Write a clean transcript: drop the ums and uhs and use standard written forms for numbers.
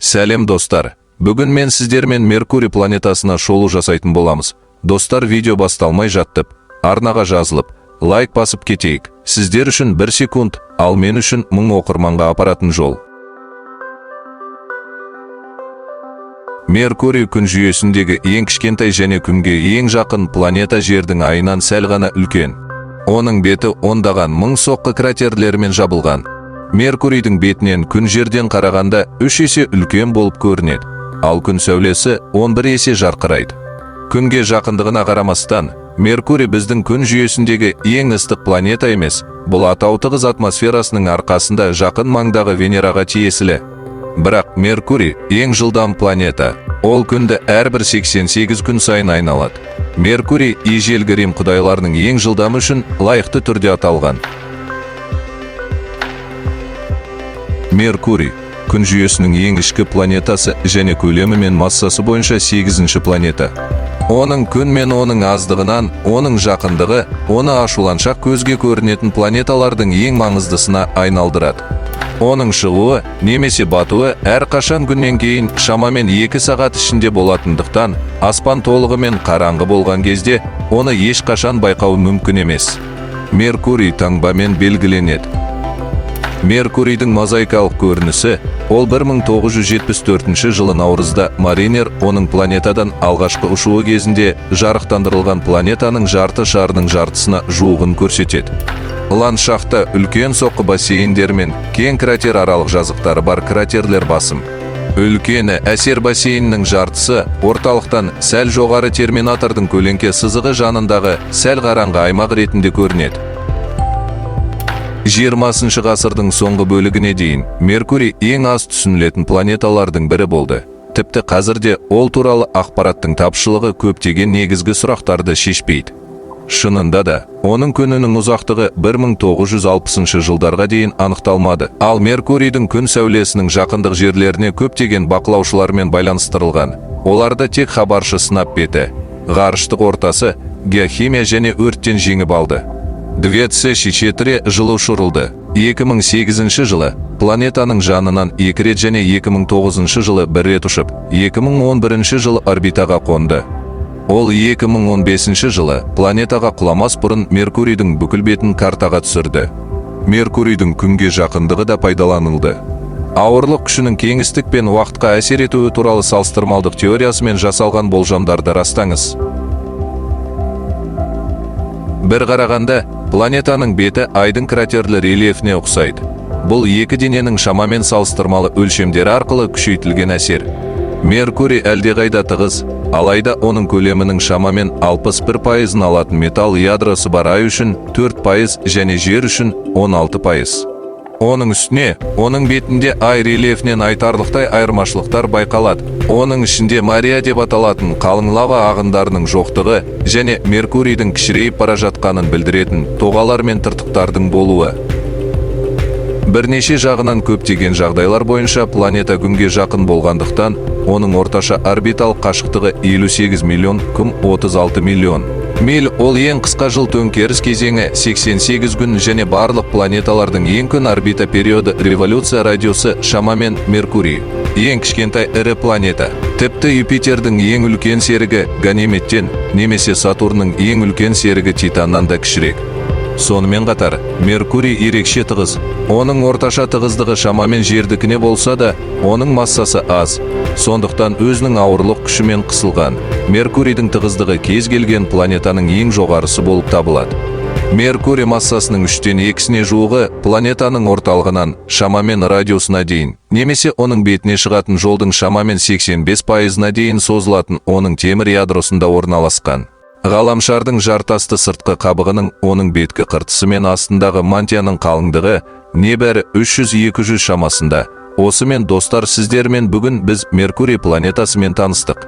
Сәлем достар, бүгін мен сіздермен Меркурий планетасына шолу жасайтын боламыз. Достар, видео басталмай жаттып, арнаға жазылып, лайк басып кетейік. Сіздер үшін 1 секунд, ал мен үшін 1000 оқырманға апаратын жол. Меркурий күн жүйесіндегі ең кішкентай және күнге ең жақын планета Жердің айынан сәл ғана үлкен. Оның беті ондаған мың соққы кратерлермен жабылған. Меркурийдің бетінен күн Жерден қарағанда 3 есе үлкен болып көрінеді, ал күн сәулесі 11 есе жарқырайды. Күнге жақындығына қарамастан, Меркурий біздің күн жүйесіндегі ең ыстық планета емес. Бұл атау тығыз атмосферасының арқасында жақын маңдағы Венераға тиесілі. Бірақ Меркурий ең жылдам планета. Ол күнді әрбір 88 күн сайын айналады. Меркурий ежелгі Рим құдайларының ең жылдамы үшін лайықты түрде аталған. Меркурий күн жүйесінің ең ішкі планетасы және көлемі мен массасы бойынша 8-ші планета. Оның күн мен оның аздығынан, оның жақындығы, оны ашуланшақ көзге көрінетін планеталардың ең маңыздысына айналдырады. Оның шығуы немесе батуы әрқашан күннен кейін шамамен 2 сағат ішінде болатындықтан, аспан толығымен қараңғы болған кезде оны ешқашан байқау мүмкін емес. Меркурий таңбамен белгіленеді. Меркурийдің мозаикалық көрінісі, ол 1974 жылы наурызда Маринер оның планетадан алғашқы ұшуы кезінде жарықтандырылған планетаның жарты шарының жартысына жуығын көрсетеді. Ландшафтта үлкен соққы бассейндер мен кең кратер аралық жазықтары бар кратерлер басым. Үлкені әсер бассейнінің жартысы орталықтан сәл жоғары терминатордың көлеңке сызығы жанындағы сәл қараңғы аймақ ретінде көрінеді. 20 ғасырдың соңғы бөлігіне дейін Меркурий ең аз түсінілетін планеталардың бірі болды. Тіпті қазірде ол туралы ақпараттың тапшылығы көптеген негізгі сұрақтарды шешпейді. Шынында да, оның күнінің ұзақтығы 1960 жылдарға дейін анықталмады. Ал Меркурийдің күн сәулесінің жақындық жерлеріне көптеген бақылаушылармен байланыстырылған. Оларды тек хабаршы сынап беті, ғарыштық ортасы, геохимия және өрттен жеңіп алды. 2004 жылы ұшырылды. 2008 жылы планетаның жанынан 2 рет және 2009 жылы 1 рет ұшып, 2011 жылы орбитаға қонды. Ол 2015 жылы планетаға құламас бұрын Меркурийдің бүкіл бетін картаға түсірді. Меркурийдің күнге жақындығы да пайдаланылды. Ауырлық күшінің кеңістік пен уақытқа әсер етуі туралы салыстырмалдық теориясымен жасалған болжамдарды растаңыз. Бір қарағанда, планетаның беті айдың кратерлі рельефіне ұқсайды. Бұл екі дененің шамамен салыстырмалы өлшемдері арқылы күшейтілген әсер. Меркурий әлдеқайда тығыз, алайда оның көлемінің шамамен 61% алатын металл ядросы бар ай үшін 4% және жер үшін 16%. Оның үстіне, оның бетінде ай рельефінен айтарлықтай айырмашылықтар байқалады. Оның ішінде Мария деп аталатын қалың лава ағындарының жоқтығы және Меркурийдің кішірейіп бара жатқанын білдіретін тоғалар мен тыртықтардың болуы. Бірнеше жағынан көптеген жағдайлар бойынша планета күнге жақын болғандықтан, оның орташа орбиталық қашықтығы 58 миллион күн 36 миллион миль. Ол ең қысқа жыл төңкеріс кезеңі 88 күн және барлық планеталардың ең күн орбита периоды революция радиусы шамамен Меркурий. Ең кішкентай ірі планета. Тіпті Юпитердің ең үлкен серігі Ганимедтен немесе Сатурнның ең үлкен серігі Титаннан да кішірек. Сонымен қатар, Меркурий ерекше тығыз. Оның орташа тығыздығы шамамен Жердікіне болса да, оның массасы аз. Сондықтан өзінің ауырлық күшімен қысылған. Меркурийдің тығыздығы кез келген планетаның ең жоғарысы болып табылады. Меркурий массасының 3/2-сіне жуығы планетаның орталығынан шамамен радиусына дейін, немесе оның бетіне шығатын жолдың шамамен 85%-на дейін созылатын оның темір ядросында орналасқан. Ғаламшардың жартасты сыртқы қабығының оның беткі қыртысы мен астындағы мантияның қалыңдығы небәрі 300-200 шамасында. Осымен достар, сіздермен бүгін біз Меркурий планетасымен таныстық.